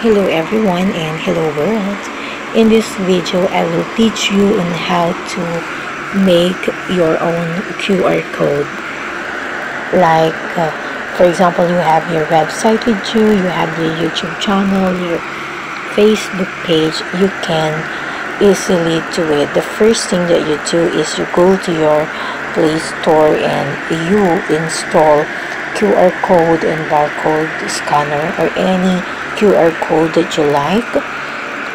Hello everyone and hello world. In this video I will teach you on how to make your own QR code. Like for example, you have your website with you have your YouTube channel, your Facebook page. You can easily do it. The first thing that you do is you go to your Play Store and you install QR code and barcode scanner or any QR code that you like.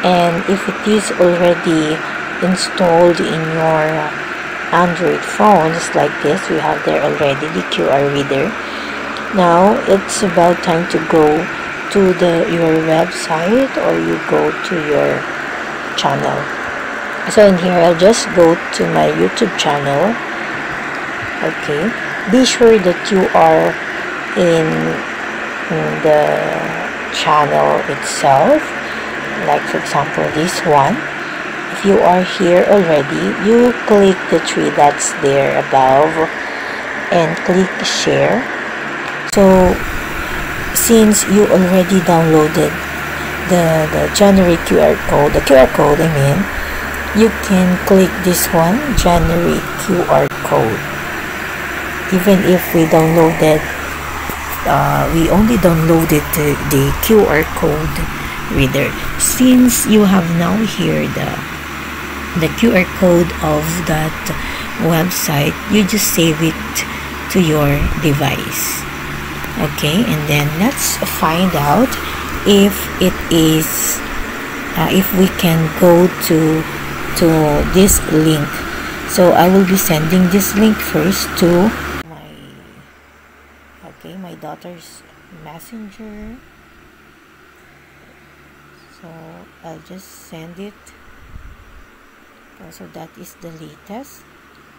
And if it is already installed in your Android phone, just like this, we have there already the QR reader. Now it's about time to go to your website or you go to your channel. So in here I'll just go to my YouTube channel. Okay, be sure that you are in the channel itself. Like for example this one, if you are here already, you click the three dots there above and click share. So since you already downloaded the generate QR code, you can click this one, generate QR code. Even if we downloaded we only downloaded the QR code reader. Since you have now here the QR code of that website, you just save it to your device. Okay, and then let's find out if it is if we can go to this link. So I will be sending this link first to my daughter's messenger. So I'll just send it. So that is the latest,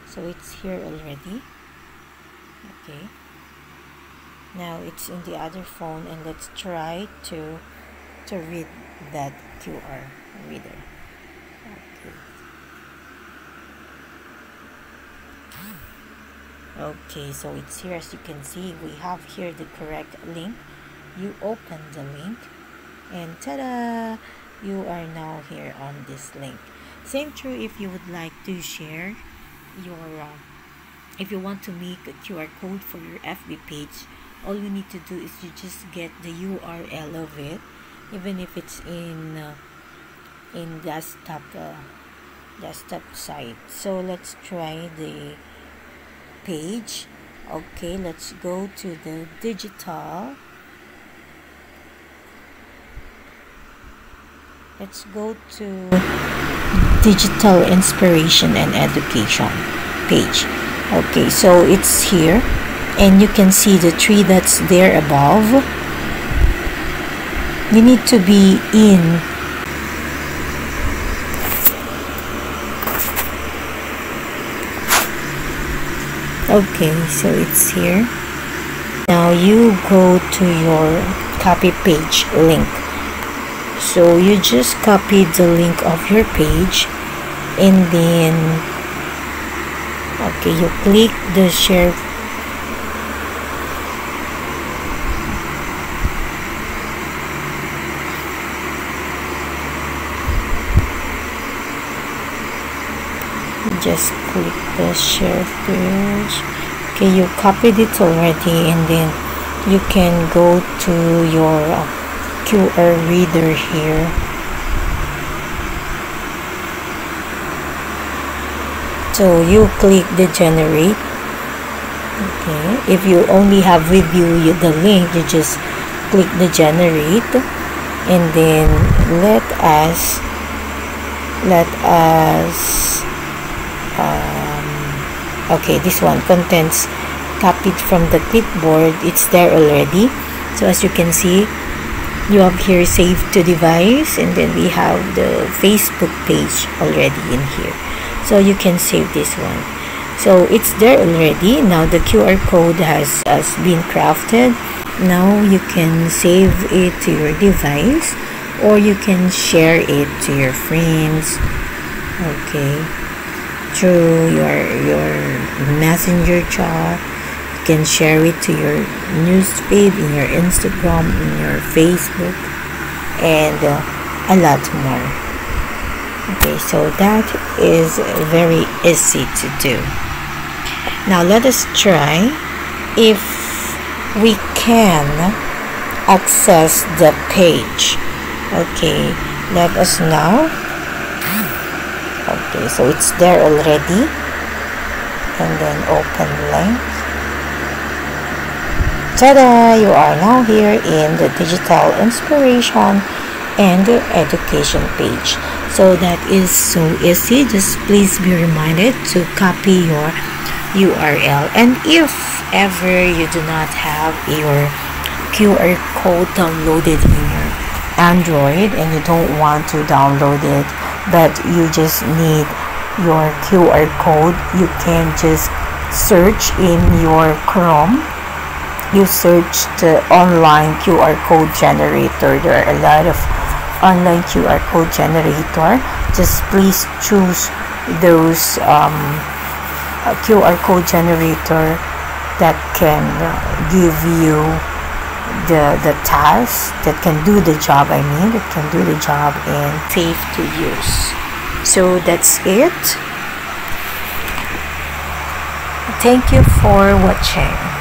so it's here already. Okay, now it's in the other phone, and let's try to read that QR reader. Okay, so it's here. As you can see, we have here the correct link. You open the link and ta-da, you are now here on this link. Same true if you would like to share your if you want to make a QR code for your FB page. All you need to do is you just get the URL of it, even if it's in desktop site. So let's try the page. Okay, let's go to the digital. Let's go to digital inspiration and education page. Okay, so it's here and you can see the three that's there above. You need to be in okay, so it's here. Now you go to your copy page link. So you just copy the link of your page and then okay, you click the share. Just click the share page. Okay, you copied it already, and then you can go to your QR reader here. So you click the generate. Okay, if you only have with you the link, you just click the generate, and then let us okay, this one, contents copied from the clipboard, it's there already. So as you can see, you have here save to device, and then we have the Facebook page already in here, so you can save this one. So it's there already. Now the QR code has been crafted. Now you can save it to your device or you can share it to your friends. Okay, through your messenger chat. You can share it to your newsfeed, in your Instagram, in your Facebook, and a lot more. Okay, so that is very easy to do. Now let us try if we can access the page. Okay, let us know. Okay, so it's there already, and then open link. Ta-da! You are now here in the digital inspiration and education page. So that is so easy. Just please be reminded to copy your URL, and if ever you do not have your QR code downloaded in your Android and you don't want to download it, but you just need your QR code, you can just search in your Chrome. You search the online QR code generator. There are a lot of online QR code generator. Just please choose those QR code generator that can give you the task, that can do the job, that can do the job and safe to use. So that's it. Thank you for watching.